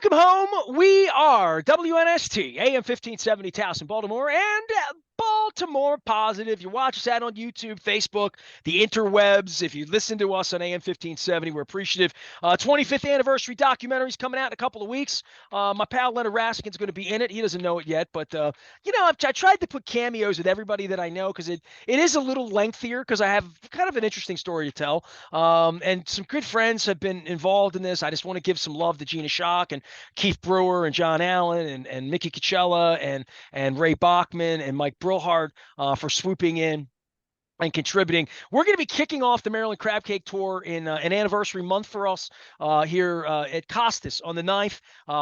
Welcome home. We are WNST, AM 1570, Towson, Baltimore, and Baltimore Positive. You watch us out on YouTube, Facebook, the interwebs. If you listen to us on AM 1570, we're appreciative. 25th anniversary documentary is coming out in a couple of weeks. My pal Leonard Raskin is going to be in it. He doesn't know it yet, but I tried to put cameos with everybody that I know because it is a little lengthier because I have kind of an interesting story to tell. And some good friends have been involved in this. I just want to give some love to Gina Schock and Keith Brewer and John Allen and Mickey Coachella and Ray Bachman and Mike Brillhart for swooping in and contributing. We're going to be kicking off the Maryland Crab Cake Tour in an anniversary month for us here at Costas on the 9th.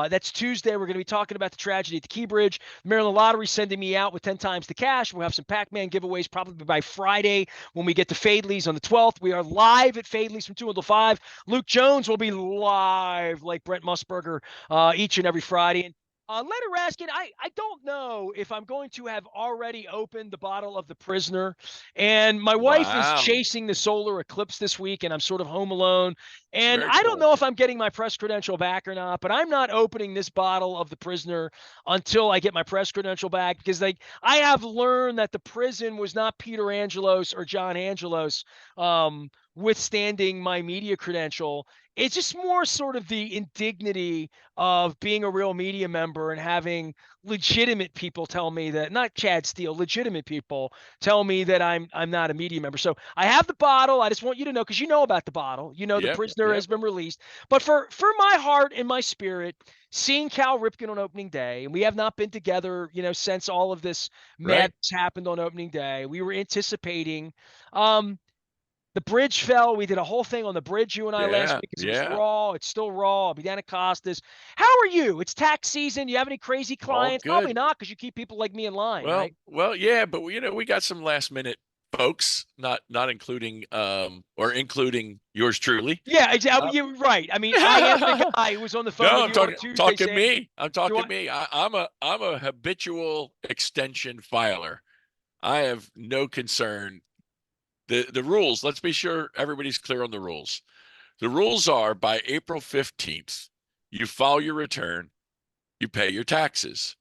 That's Tuesday. We're going to be talking about the tragedy at the Key Bridge. The Maryland Lottery sending me out with 10 times the cash. We'll have some Pac-Man giveaways probably by Friday when we get to Fadley's on the 12th. We are live at Fadley's from 2 until 5. Luke Jones will be live like Brent Musburger each and every Friday. And Leonard Raskin, I don't know if I'm going to have already opened the bottle of the Prisoner. And my wife is Wow. chasing the solar eclipse this week, and I'm sort of home alone. And Very I don't cool. know if I'm getting my press credential back or not, but I'm not opening this bottle of the Prisoner until I get my press credential back because I have learned that the prison was not Peter Angelos or John Angelos withstanding my media credential. It's just more sort of the indignity of being a real media member and having legitimate people tell me that, not Chad Steele, legitimate people tell me that I'm not a media member. So I have the bottle. I just want you to know, because you know about the bottle. You know the Prisoner has been released. But for my heart and my spirit, seeing Cal Ripken on opening day, and we have not been together, since all of this madness happened on opening day. We were anticipating. The bridge fell. We did a whole thing on the bridge, you and I, last week because it was raw. It's still raw. I'll be down at Costas. How are you? It's tax season. You have any crazy All clients? good. Probably not, because you keep people like me in line, right? Well, yeah, but we got some last minute folks, not including or including yours truly. Yeah, exactly. You're right. I mean, I am the guy who was on the phone No, with I'm you on Tuesday talking saying, me. I'm talking me. I'm a habitual extension filer. I have no concern. The rules, let's be sure everybody's clear on the rules. The rules are by April 15th, you file your return, you pay your taxes.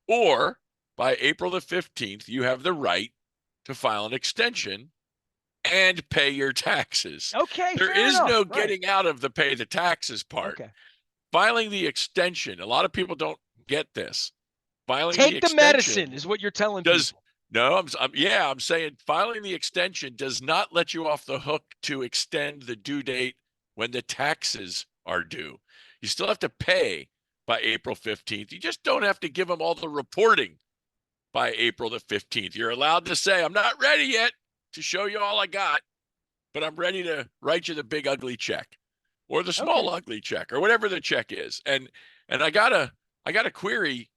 Or by April the 15th, you have the right to file an extension and pay your taxes. Okay, There fair is enough. no getting out of the pay the taxes part. Okay. Filing the extension, a lot of people don't get this. Filing the Take the extension medicine is what you're telling people. No, I'm saying filing the extension does not let you off the hook to extend the due date when the taxes are due. You still have to pay by April 15th. You just don't have to give them all the reporting by April the 15th. You're allowed to say, I'm not ready yet to show you all I got, but I'm ready to write you the big ugly check or the small ugly check or whatever the check is. And I got a query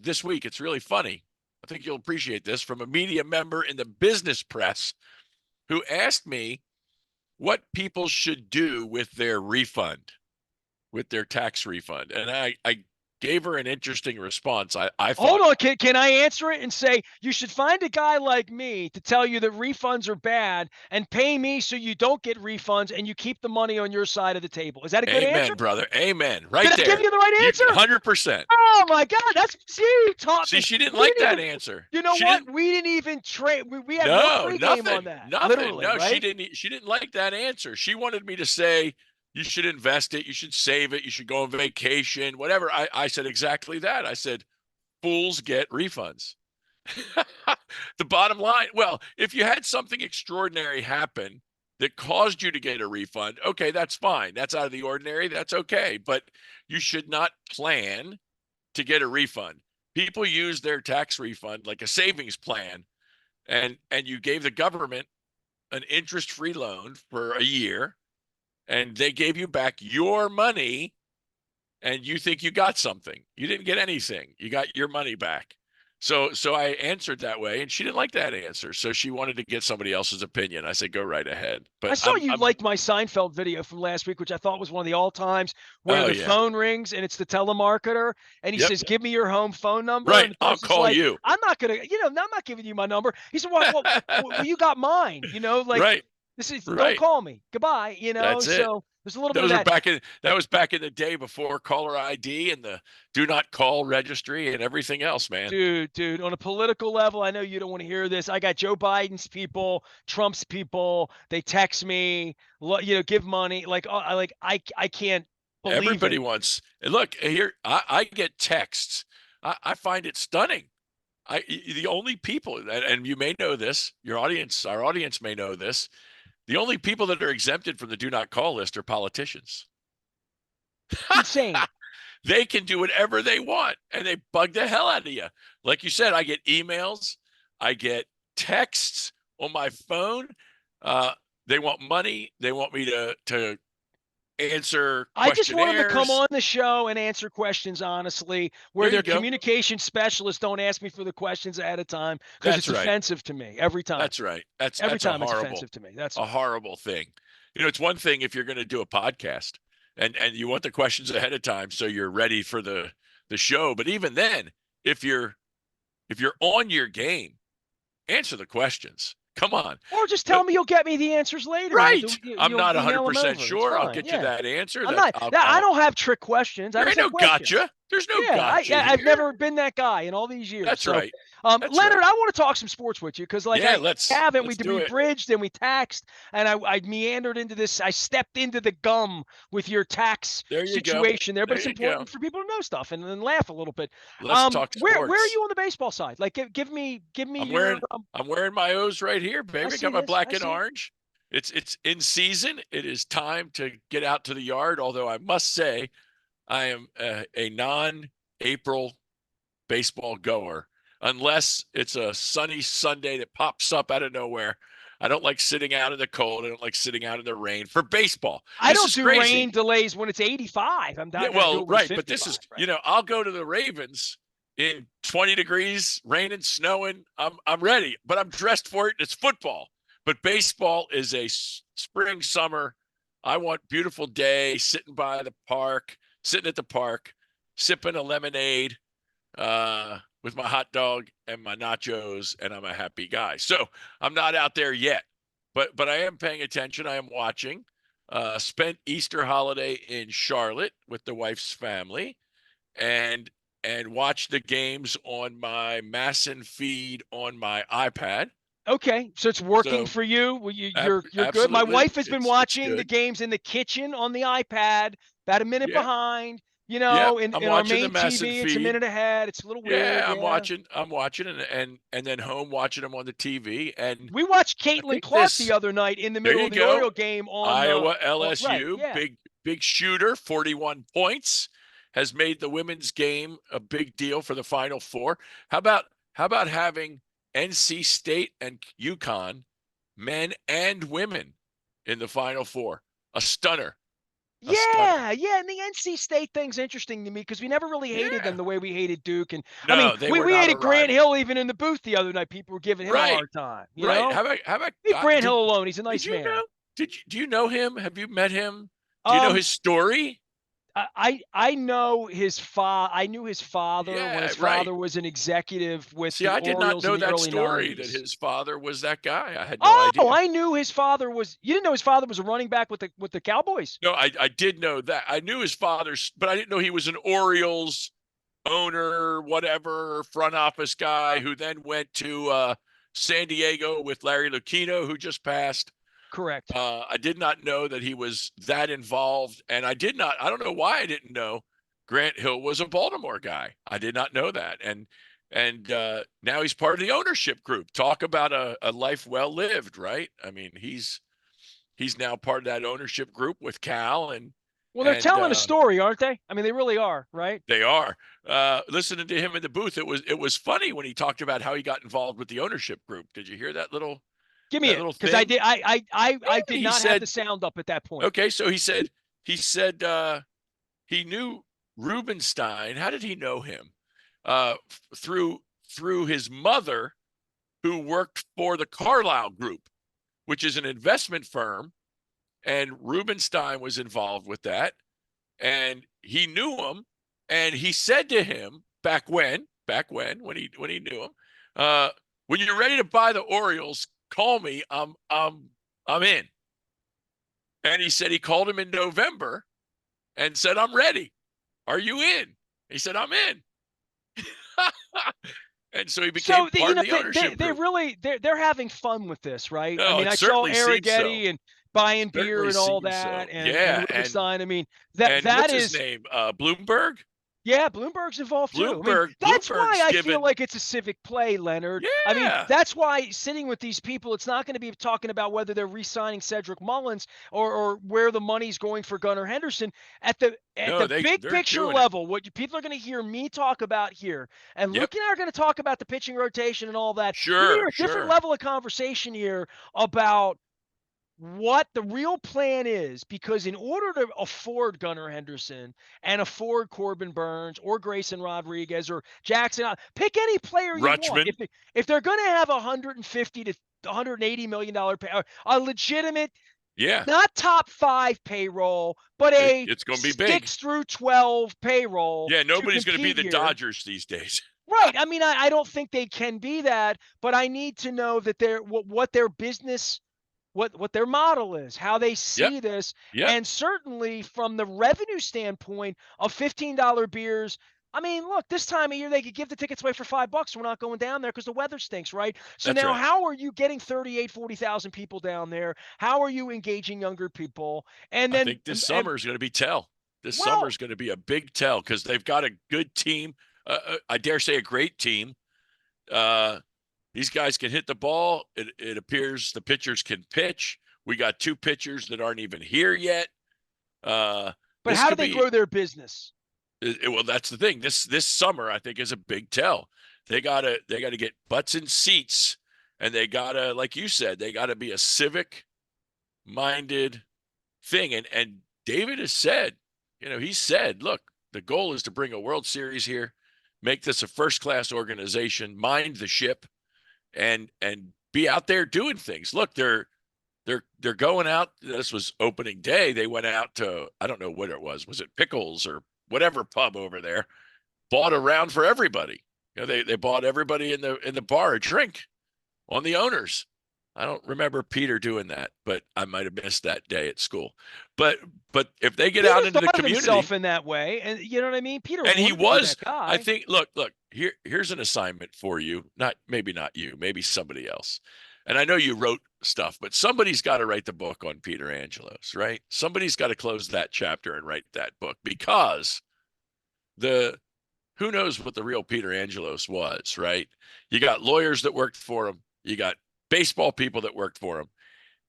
this week. It's really funny. I think you'll appreciate this, from a media member in the business press who asked me what people should do with their refund, with their tax refund. And I gave her an interesting response. I thought. Hold on, can I answer it and say you should find a guy like me to tell you that refunds are bad and pay me so you don't get refunds and you keep the money on your side of the table. Is that a good answer? Amen, brother. Amen. Right there. Did I give you the right answer? 100%. Oh my God, you taught me. See, she didn't like that answer. You know what? We didn't even trade. We have no pregame on that. Nothing. Literally, no, right? She didn't like that answer. She wanted me to say, you should invest it. You should save it. You should go on vacation, whatever. I said exactly that. I said, fools get refunds. The bottom line, well, if you had something extraordinary happen that caused you to get a refund, okay, that's fine. That's out of the ordinary. That's okay. But you should not plan to get a refund. People use their tax refund like a savings plan, and you gave the government an interest-free loan for a year, and they gave you back your money, and you think you got something. You didn't get anything. You got your money back. So I answered that way, and she didn't like that answer. So she wanted to get somebody else's opinion. I said, go right ahead. But I saw you liked my Seinfeld video from last week, which I thought was one of the all-times, where the phone rings and it's the telemarketer, and he says, give me your home phone number. Right, and I'll call you. I'm not going to, I'm not giving you my number. He said, well, you got mine, Right. This is don't Right. call me. Goodbye. You know. That's it. So there's a little bit of that. That was back in the day before caller ID and the do not call registry and everything else, man. Dude, on a political level, I know you don't want to hear this. I got Joe Biden's people, Trump's people. They text me, give money. I can't believe Everybody it. wants. And look here, I get texts. I find it stunning. The only people, and you may know this, our audience may know this. The only people that are exempted from the do not call list are politicians. It's insane. They can do whatever they want, and they bug the hell out of you. Like you said, I get emails, I get texts on my phone. They want money. They want me to answer I just want them to come questionnaires. on the show and answer questions honestly, where There you their go. communication specialists don't ask me for the questions ahead of time because That's it's right. offensive to me every time. That's right. Every That's time it's offensive to me. That's a all. horrible thing. It's one thing if you're going to do a podcast and you want the questions ahead of time so you're ready for the show. But even then, if you're on your game, answer the questions. Come on. Or just tell me you'll get me the answers later. Right. I'm You'll not email them 100% over. It's sure. I'll fine. get you Yeah. that answer. I'm not. I don't have trick questions. I There just ain't have no questions. gotcha. There's no Yeah, gotcha I've here. never been that guy in all these years. That's So, right. That's Leonard, right. I want to talk some sports with you because, let's do we it. bridged and we taxed, and I meandered into this. I stepped into the gum with your tax There you go. situation there, but There it's you important go. for people to know stuff and laugh a little bit. Let's talk Where are sports. you on the baseball side? Like, give me I'm your. wearing my O's right here, baby. I see got my this. black I and see it. orange. It's in season. It is time to get out to the yard. Although I must say, I am a non-April baseball goer, unless it's a sunny Sunday that pops up out of nowhere. I don't like sitting out in the cold. I don't like sitting out in the rain for baseball. I This don't is do crazy. rain delays when it's 85. I'm not Yeah, going to do well, it when it's right, but 55. this is, Right? I'll go to the Ravens in 20 degrees, raining, snowing. I'm ready, but I'm dressed for it. It's football. But baseball is a spring, summer. I want beautiful day, sitting at the park, sipping a lemonade, with my hot dog and my nachos, and I'm a happy guy. So I'm not out there yet, but I am paying attention. I am watching. Spent Easter holiday in Charlotte with the wife's family, and watched the games on my Masson feed on my iPad. Okay, so it's working So for you. Well, you're good. My absolutely, wife has been it's watching the good. games in the kitchen on the iPad, about a minute Yeah, behind. yeah. In, I'm in our watching the main Masson TV, it's a feed. minute ahead. It's a little Yeah, weird. Yeah. I'm watching, and then home watching them on the TV. And We watched I Caitlin think Clark the this. other night in the There middle you of the go. Oriole game on the Iowa right. LSU, Yeah. big shooter, 41 points, has made the women's game a big deal for the Final Four. How about having NC State and UConn, men and women, in the Final Four? A stunner. A stunner. Yeah, and the NC State thing's interesting to me because we never really hated them Yeah. the way we hated Duke, and I mean, No, they were we not a hated Grant rival. Hill even in the booth the other night. People were giving him a Right. hard time. Right. How about Leave Grant did Hill alone. He's a did nice you man. know? Do you know him? Have you met him? Do you know Um, his story? I know his father. I knew his father when Yeah, his right. father was an executive with See, the I did not Orioles in know the that early story, that '90s. his father was that guy. I had no Oh, idea. I knew his father was. You didn't know his father was a running back with the Cowboys? No, I did know that. I knew his father's, but I didn't know he was an Orioles owner, whatever, front office guy who then went to San Diego with Larry Lucchino, who just passed. Correct. I did not know that he was that involved, and I don't know why I didn't know Grant Hill was a Baltimore guy. I did not know that. And now he's part of the ownership group. Talk about a life well lived, right? I mean, he's now part of that ownership group with Cal, and Well, they're and telling a story, aren't they? I mean, they really are, right? they are. Listening to him in the booth, it was funny when he talked about how he got involved with the ownership group. Did you hear that little Give me it, because I thing? did. I did He not have the said, sound up at that point. okay, so he said he knew Rubenstein. How did he know him? Through his mother, who worked for the Carlyle Group, which is an investment firm, and Rubenstein was involved with that, and he knew him, and he said to him back when he knew him, when you're ready to buy the Orioles, call me. I'm I'm in. And he said he called him in November and said, I'm ready. Are you in? He said, I'm in. And so he became So part of the ownership they group. really they're having fun with this, right? I Oh, mean, it I saw certainly seems so. Arrighetti and buying beer Certainly and all seems that, so. and Yeah. Rubenstein. I mean, And that what's his is name? Bloomberg? yeah, Bloomberg's involved too. I mean, that's why Bloomberg's I feel given. like it's a civic play, Leonard. I mean, Yeah. that's why sitting with these people, it's not going to be talking about whether they're re-signing Cedric Mullins or where the money's going for Gunnar Henderson. At No, the big they're picture doing it. level, what people are going to hear me talk about here, and Yep. Luke and I are going to talk about the pitching rotation and all that. You're going to Sure, hear a different sure. level of conversation here about what the real plan is, because in order to afford Gunnar Henderson and afford Corbin Burns or Grayson Rodriguez or Jackson, pick any player you want. Rutschman. If they're going to have 150 to 180 million dollar pay, a legitimate, Yeah. not top 5 payroll, but a It's going to be big. 6 through 12 payroll Yeah, to nobody's going to be compete the here. Dodgers these days. Right. I mean, I don't think they can be that, but I need to know that they're what their business, what their model is, how they Yep. see this, Yep. and certainly from the revenue standpoint of $15 beers. I mean, look, this time of year they could give the tickets away for $5. We're not going down there because the weather stinks, right? So That's now, right. how are you getting 40,000 people down there? How are you engaging younger people? And I then, think this summer is going to be tell. This summer well, is going to be a big tell because they've got a good team. I dare say a great team. Uh, these guys can hit the ball. It appears the pitchers can pitch. We got two pitchers that aren't even here yet. but This how do could they be grow their business? well. That's the thing. This summer, I think, is a big tell. They gotta get butts in seats, and they gotta, like you said, they gotta be a civic minded thing. And David has said, he said, look, the goal is to bring a World Series here, make this a first class organization, mind the ship, and be out there doing things. Look, they're going out. This was opening day. They went out to, I don't know what it was. Was it Pickles or whatever pub over there? Bought a round for everybody. They bought everybody in the bar a drink on the owners. I don't remember Peter doing that, but I might have missed that day at school. But if they get Peter out into the thought of himself community, in that way, and you know what I mean. Peter and he wanted to be was, that I guy. think, look, here's an assignment for you. Maybe not you, maybe somebody else. And I know you wrote stuff, but somebody's got to write the book on Peter Angelos, right? Somebody's got to close that chapter and write that book because the who knows what the real Peter Angelos was, right? You got lawyers that worked for him. You got baseball people that worked for him.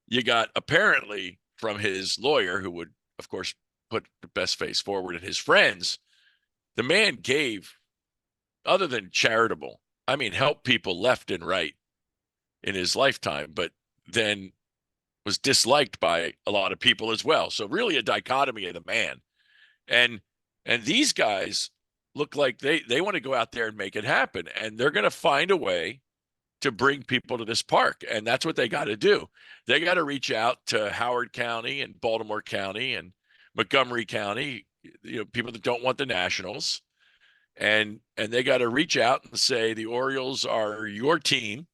You got apparently from his lawyer, who would, of course, put the best face forward, and his friends, the man gave, other than charitable, I mean, help people left and right in his lifetime, but then was disliked by a lot of people as well. So really a dichotomy of the man. And these guys look like they want to go out there and make it happen. And they're going to find a way to bring people to this park. And that's what they got to do. They got to reach out to Howard County and Baltimore County and Montgomery County, people that don't want the Nationals. And they got to reach out and say, the Orioles are your team,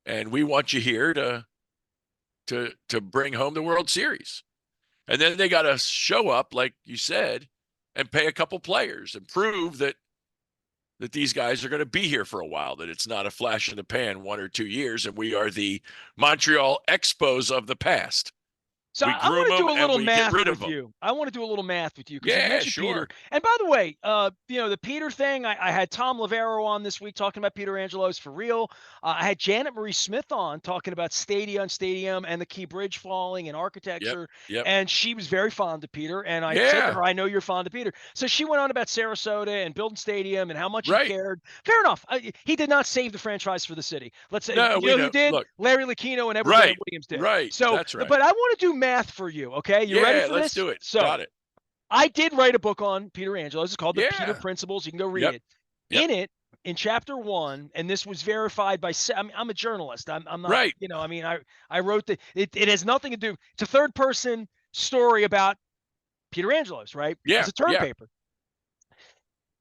and we want you here to bring home the World Series. And then they got to show up, like you said, and pay a couple players and prove that these guys are going to be here for a while, that it's not a flash in the pan 1 or 2 years, and we are the Montreal Expos of the past. So We I groom want to them do a and little we get math rid of with them. you. I want to do a little math with you because you Yeah, mentioned Peter. sure. And by the way, the Peter thing, I had Tom Lavero on this week talking about Peter Angelos for real. I had Janet Marie Smith on talking about stadium and the Key Bridge falling and Yep. architecture. Yep. And she was very fond of Peter. And I said to Yeah. her, I know you're fond of Peter. So she went on about Sarasota and building stadium and how much he Right. cared. Fair enough. He did not save the franchise for the city. Let's say, No, we who know. did? Look. Larry Lucchino and Edward Bennett Right. Williams did. Right. So, That's right. but I want to do math for you. Okay. You ready Yeah, for let's this? do it. So Got it. I did write a book on Peter Angelos. It's called The Peter Yeah. Principles. You can go read Yep. it. Yep. In it, in chapter 1, and this was verified by, I'm a journalist. I'm not, Right. I mean, I wrote it has nothing to do, it's a third person story about Peter Angelos, right? Yeah. It's a term Yeah. paper.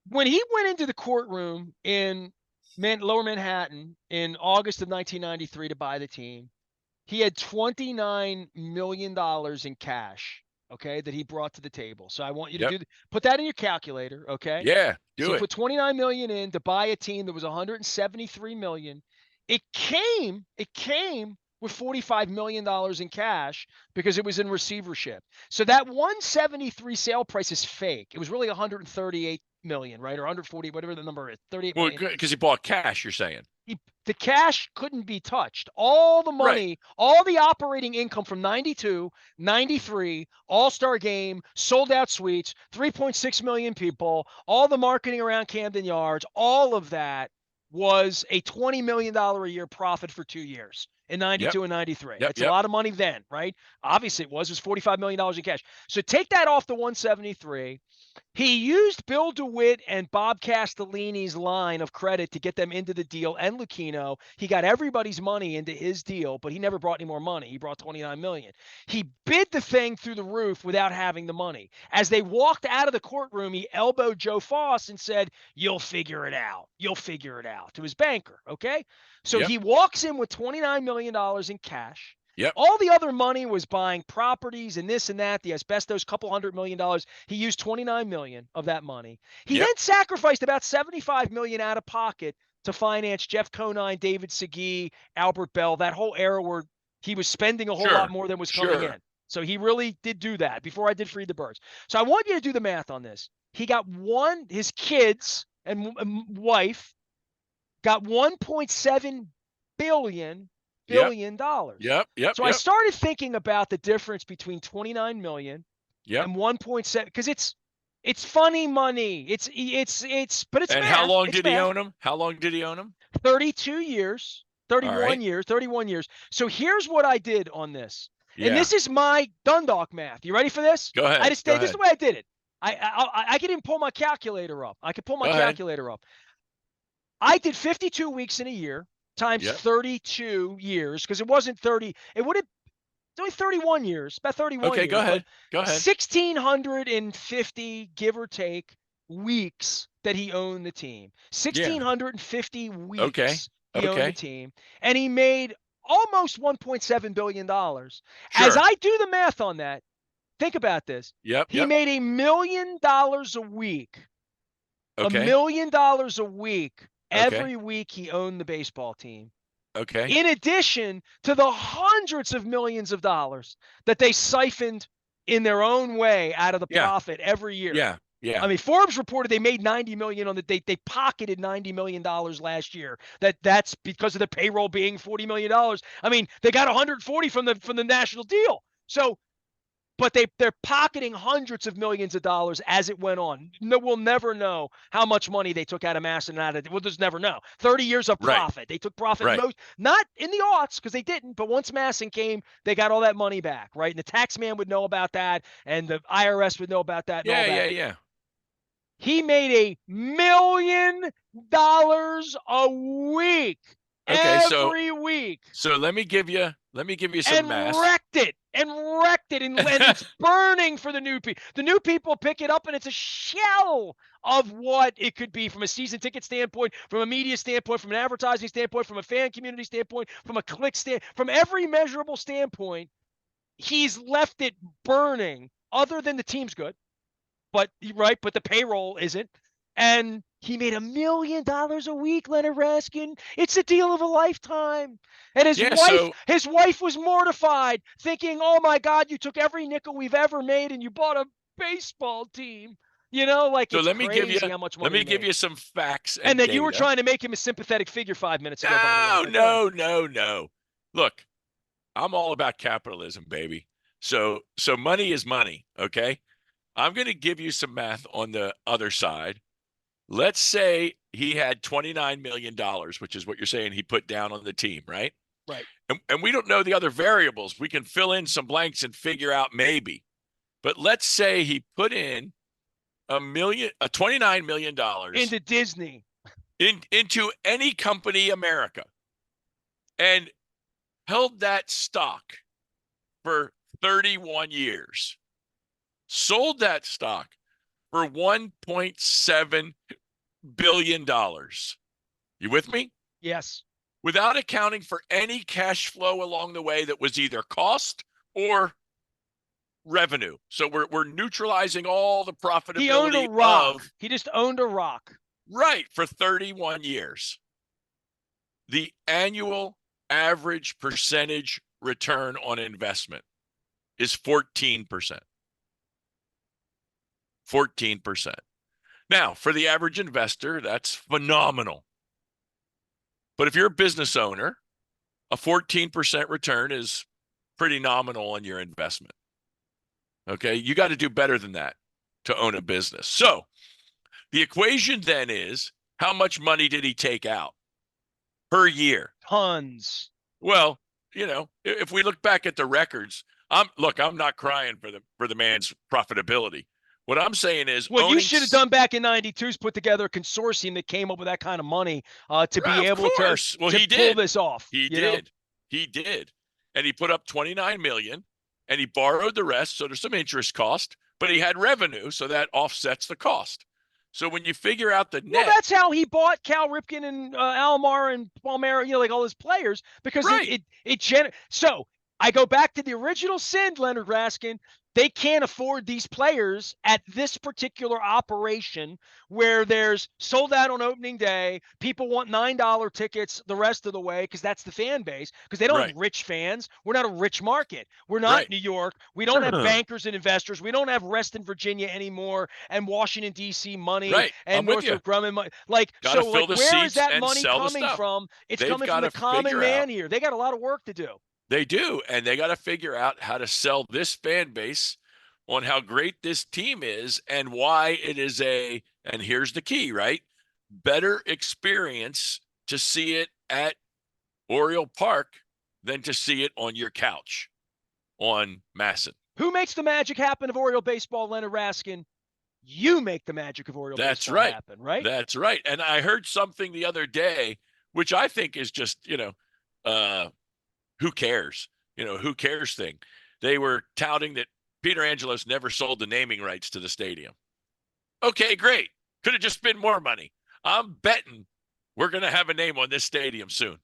When he went into the courtroom in Lower Manhattan in August of 1993 to buy the team, He had $29 million in cash, okay, that he brought to the table. So I want you to Yep. put that in your calculator, okay? Yeah. So Do he it. put 29 million in to buy a team that was 173 million. It came with $45 million in cash because it was in receivership. So that 173 sale price is fake. It was really 138 million, right? Or 140, whatever the number is, 38 Well, million. because he bought cash, you're saying. The cash couldn't be touched. All the Right. money, all the operating income from 92, 93, All-Star game, sold out suites, 3.6 million people, all the marketing around Camden Yards, all of that was a $20 million a year profit for 2 years in Yep. 92 and 93. Yep. It's a Yep. lot of money then, right? Obviously it was $45 million in cash. So take that off the 173. He used Bill DeWitt and Bob Castellini's line of credit to get them into the deal, and Lucchino. He got everybody's money into his deal, but he never brought any more money. He brought 29 million. He bid the thing through the roof without having the money. As they walked out of the courtroom, he elbowed Joe Foss and said, "You'll figure it out. You'll figure it out," to his banker. Okay. So Yep. he walks in with $29 million in cash. Yep. All the other money was buying properties and this and that, the asbestos, couple $100 million. He used 29 million of that money. He Yep. then sacrificed about 75 million out of pocket to finance Jeff Conine, David Segui, Albert Bell, that whole era where he was spending a whole lot Sure. more than was coming Sure. in. So he really did do that before I did Feed the Birds. So I want you to do the math on this. He got his kids and wife got 1.7 Yep. billion dollars. Yep. Yep. So I Yep. started thinking about the difference between 29 million Yep. and 1.7 because it's funny money. But it's And how math. long It's did he math. own him? How long did he own him? 32 years, All 31 right. years, 31 years. So here's what I did on this. And Yeah. this is my Dundalk math. You ready for this? Go ahead. Go This is the ahead. way I did it. I can even pull my calculator up. I could pull my Go ahead. calculator up. I did 52 weeks in a year times Yep. 32 years because it wasn't 30. It would have it's only 31 years, about 31 Okay. Go years, but ahead. Go ahead. 1,650, give or take, weeks that he owned the team. Yeah. 1,650 Okay. weeks he owned the Okay. team, and he made almost $1.7 billion. As Sure. I do the math on that, think about this. Yep. He Yep. made $1 million a week, $1 Okay. million a week, Okay. every week he owned the baseball team Okay. in addition to the hundreds of millions of dollars that they siphoned in their own way out of the Yeah. profit every year. Yeah. Yeah. I mean, Forbes reported they made 90 million on the they pocketed $90 million last year. That's because of the payroll being $40 million. I mean, they got 140 from the national deal. So but they're pocketing hundreds of millions of dollars as it went on. No, we'll never know how much money they took out of Masson and out of. We'll just never know. 30 years of Right. profit. They took profit Right. not in the aughts because they didn't, but once Masson came, they got all that money back, right? And the tax man would know about that, and the IRS would know about that, and all Yeah. that. Yeah. Yeah. He made $1 million a week, Okay. every week, So let me give you some and math. wrecked it and it's burning for the new people. The new people pick it up and it's a shell of what it could be from a season ticket standpoint, from a media standpoint, from an advertising standpoint, from a fan community standpoint, from a click stand, from every measurable standpoint. He's left it burning, other than the team's good, but the payroll isn't. And he made $1 million a week, Leonard Raskin. It's a deal of a lifetime. And Yeah. So his wife was mortified, thinking, "Oh my God, you took every nickel we've ever made and you bought a baseball team." Like so it's let me give you crazy how much money he made. some facts And and that you were data. trying to make him a sympathetic figure 5 minutes ago, by the way. No. But go ahead. No. No. No. Look, I'm all about capitalism, baby. So money is money. Okay. I'm going to give you some math on the other side. Let's say he had $29 million, which is what you're saying he put down on the team, right? Right. And we don't know the other variables. We can fill in some blanks and figure out maybe. But let's say he put in $29 million Into Disney. into any company America and held that stock for 31 years, sold that stock for $1.7 billion. You with me? Yes. without accounting for any cash flow along the way that was either cost or revenue. So we're neutralizing all the He owned a profitability rock. of He just owned a rock. right for 31 years. The annual average percentage return on investment is 14%. 14%. Now, for the average investor, that's phenomenal. But if you're a business owner, a 14% return is pretty nominal on your investment. Okay, you got to do better than that to own a business. So the equation then is, how much money did he take out per year? Tons. Well, if we look back at the records, I'm not crying for the man's profitability. What I'm saying is, What you should have done back in '92 is put together a consortium that came up with that kind of money to be of able course. Well, to he pull did. this off. He did. He did. And he put up 29 million and he borrowed the rest. So there's some interest cost, but he had revenue. So that offsets the cost. So when you figure out the net. Well, that's how he bought Cal Ripken and Alomar and Palmero, like all his players, because right. So I go back to the original sin, Leonard Raskin. They can't afford these players at this particular operation where there's sold out on opening day. People want $9 tickets the rest of the way because that's the fan base, because they don't have rich fans. We're not a rich market. We're not New York. We don't have bankers and investors. We don't have Reston, Virginia anymore and Washington, D.C. money and Northrop Grumman money. Where is that money coming from? It's coming from the common man here. They got a lot of work to do. They do, and they got to figure out how to sell this fan base on how great this team is and why it is and here's the key, right? Better experience to see it at Oriole Park than to see it on your couch on Masson. Who makes the magic happen of Oriole baseball, Leonard Raskin? You make the magic of Oriole baseball happen, right? That's right. And I heard something the other day, which I think is just, who cares? Who cares thing. They were touting that Peter Angelos never sold the naming rights to the stadium. Okay, great. Could have just been more money. I'm betting we're going to have a name on this stadium soon.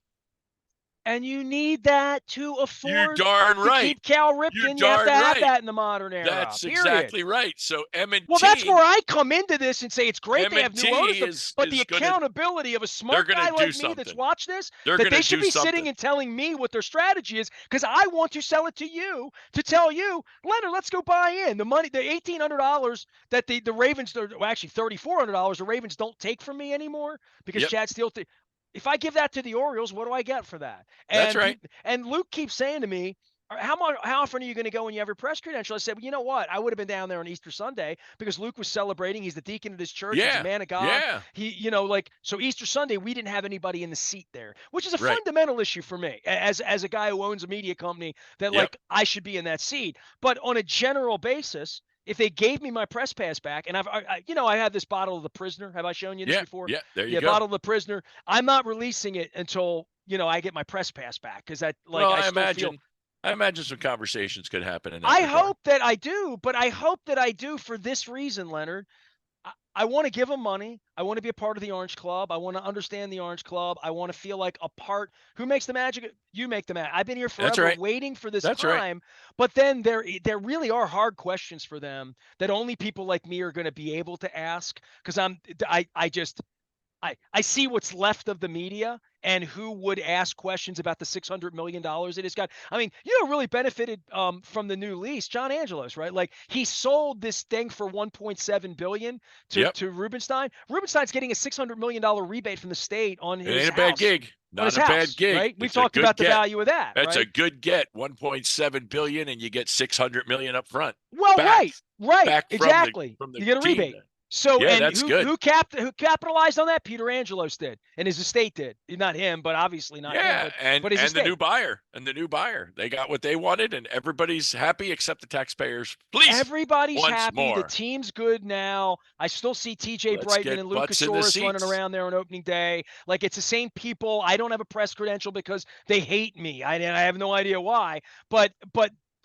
And you need that to afford to keep Cal Ripken. You have to have that in the modern era. That's exactly right. So M&T. Well, that's where I come into this and say it's great they have new ownership, but the accountability of a smart guy like me that's watched this, that they should be sitting and telling me what their strategy is, because I want to sell it to you, to tell you, Leonard, let's go buy in. The money, the $1,800 that the Ravens, actually $3,400, the Ravens don't take from me anymore because Chad Steele. If I give that to the Orioles, what do I get for that? And that's right. And Luke keeps saying to me, how often are you going to go when you have your press credential? I said, well, you know what? I would have been down there on Easter Sunday because Luke was celebrating. He's the deacon of his church. He's a man of God. Yeah. He, so Easter Sunday, we didn't have anybody in the seat there, which is a fundamental issue for me as a guy who owns a media company that I should be in that seat. But on a general basis, if they gave me my press pass back, and I have this bottle of the Prisoner. Have I shown you this before? Yeah, there you go. Bottle of the Prisoner. I'm not releasing it until I get my press pass back, because I imagine some conversations could happen. I hope that I do, but I hope that I do for this reason, Leonard. I want to give them money. I want to be a part of the Orange Club. I want to understand the Orange Club. I want to feel like a part. Who makes the magic? You make the magic. I've been here forever waiting for this time. But then there really are hard questions for them that only people like me are going to be able to ask, because I see what's left of the media and who would ask questions about the $600 million it has got. I mean, really benefited from the new lease, John Angelos, right? Like, he sold this thing for $1.7 billion to Rubenstein. Rubenstein's getting a $600 million rebate from the state on his house. It ain't a bad gig. Not a bad gig. Right? We've talked about the value of that. That's a good get. $1.7 billion, and you get $600 million up front. Well, right. Exactly. From you get a rebate. So, that's good. Who capitalized on that? Peter Angelos did, and his estate did. Not him, but obviously not him. But his estate. The new buyer. They got what they wanted, and everybody's happy except the taxpayers. Please, everybody's happy. More. The team's good now. I still see TJ Brightman and Lucas Soros running around there on opening day. Like, it's the same people. I don't have a press credential because they hate me. I have no idea why. But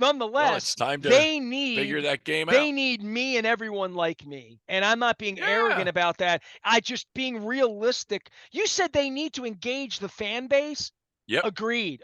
Well, nonetheless, it's time to they figure need that game out. they need me and everyone like me. And I'm not being Yeah. arrogant about that. I just being realistic. You said they need to engage the fan base. Yep. Agreed.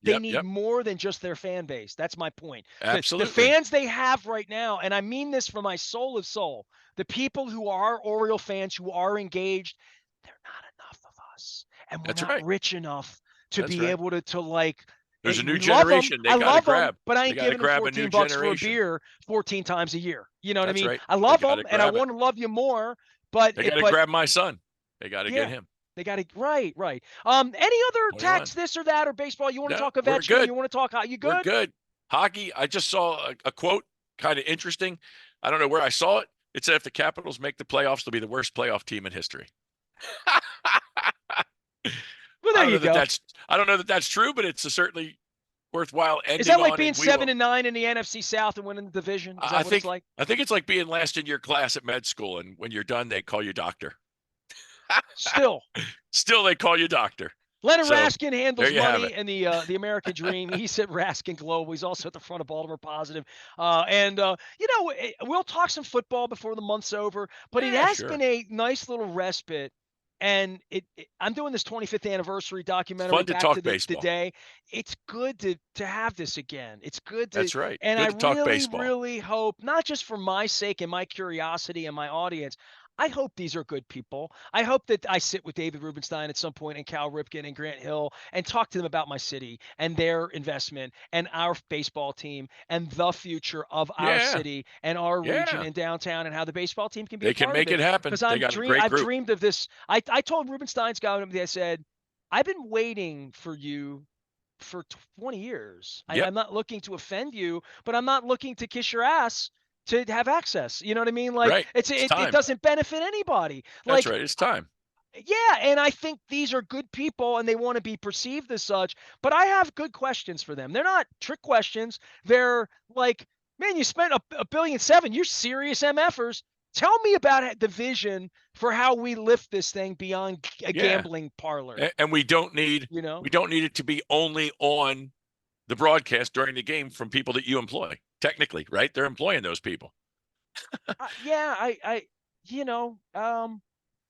They Yep. need Yep. more than just their fan base. That's my point. The Absolutely. fans they have right now, and I mean this from my soul of soul, the people who are Oriole fans who are engaged, they're not enough of us. And we're That's not right. rich enough to That's be right. able to like There's a new we love them. generation they I got to love them, grab. but I They ain't got to giving them grab a new 14 bucks for a generation. beer 14 times a year. You know what I That's mean? right. I They love got them to and I grab it. want to love you more, but They got to but grab my son. They got to get yeah, him. they got to right. Any other 21. tax this or that or baseball? You want to No, talk we're Ovechkin? good. You want to talk? You We're good? good. Hockey, I just saw a quote kind of interesting. I don't know where I saw it. It said if the Capitals make the playoffs, they'll be the worst playoff team in history. Well, there you go. I don't know that that's true, but it's a certainly worthwhile Is ending that like on, being and we will. 7-9 in the NFC South and winning the division? Is I that what it's think like? I think it's like being last in your class at med school, and when you're done, they call you doctor. Still, Still, they call you doctor. Leonard So Raskin there handles you have money it. and the American Dream. He's at Raskin Global. He's also at the front of Baltimore Positive. We'll talk some football before the month's over, but it Yeah, has sure. been a nice little respite. And I'm doing this 25th anniversary It's documentary fun to back to talk the baseball. day. It's good to have this again. It's good to, That's right. and I Good to talk really, baseball. really hope, not just for my sake and my curiosity and my audience, I hope these are good people. I hope that I sit with David Rubenstein at some point and Cal Ripken and Grant Hill and talk to them about my city and their investment and our baseball team and the future of our Yeah, city and our region yeah. and downtown and how the baseball team can be a They can part of make it. it happen. Because They got a great I've group. dreamed of this. I told Rubenstein's guy, I said, I've been waiting for you for 20 years. Yep. I'm not looking to offend you, but I'm not looking to kiss your ass to have access. You know what I mean? Like Right. It's it time. doesn't benefit anybody. That's Like right. It's time. yeah, and I think these are good people and they want to be perceived as such, but I have good questions for them. They're not trick questions. They're like, man, you spent a billion seven. You're serious MFers. Tell me about the vision for how we lift this thing beyond a Yeah. gambling parlor. And we don't need You know? it to be only on the broadcast during the game from people that you employ. Technically, right? They're employing those people. Yeah, you know, I mean,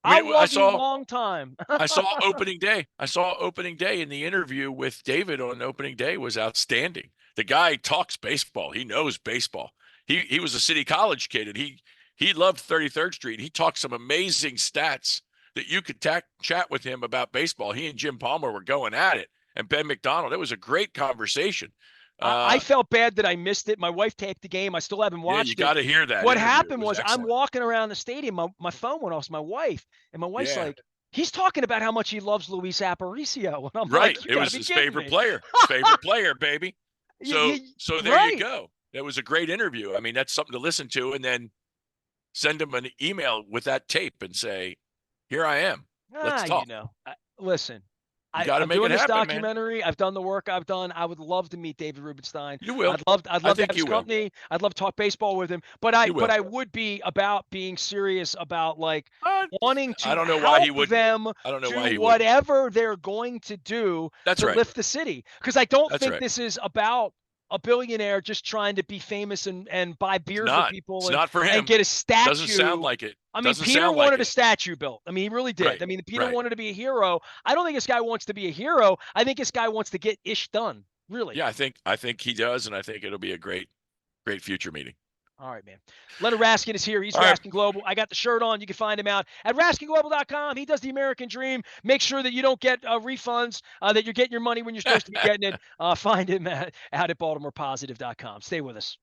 I'll love you long time. I saw opening day. I saw opening day, in the interview with David on opening day was outstanding. The guy talks baseball. He knows baseball. He was a city college kid, and he loved 33rd Street. He talked some amazing stats that you could chat with him about baseball. He and Jim Palmer were going at it, and Ben McDonald. It was a great conversation. I felt bad that I missed it. My wife taped the game. I still haven't Yeah, you watched it. got to hear that What interview. It happened was was I'm excellent. walking around the stadium. My phone went off. My wife, and my wife's Yeah. like, he's talking about how much he loves Luis Aparicio. And I'm Right. like, you It gotta was be his kidding favorite me. player. His favorite player, baby. You, So there you right. go. That was a great interview. I mean, that's something to listen to, and then send him an email with that tape and say, "Here I am. Let's talk." Listen, You got to I'm make doing it this happen, man. documentary. I've done the work I've done. I would love to meet David Rubenstein. You will. I'd I love to have think his you will. company. I'd love to talk baseball with him. But You will. I would be about being serious about like Uh, wanting I to don't know why he help wouldn't. them I don't know why do he wouldn't. whatever they're going to do That's to right. lift the city. Because I don't That's think right. this is about a billionaire just trying to be famous and buy It's beer for not. people It's not for and him. get a Doesn't sound statue. like it. I mean, Doesn't Peter sound like wanted a it. statue built. I mean, he really did. Right. I mean, Peter Right. wanted to be a hero. I don't think this guy wants to be a hero. I think this guy wants to get ish done. Really. Yeah, I think he does, and I think it'll be a great future meeting. All right, man. Leonard Raskin is here. He's All right. Raskin Global. I got the shirt on. You can find him out at RaskinGlobal.com. He does the American Dream. Make sure that you don't get refunds, that you're getting your money when you're supposed to be getting it. Find him out at BaltimorePositive.com. Stay with us.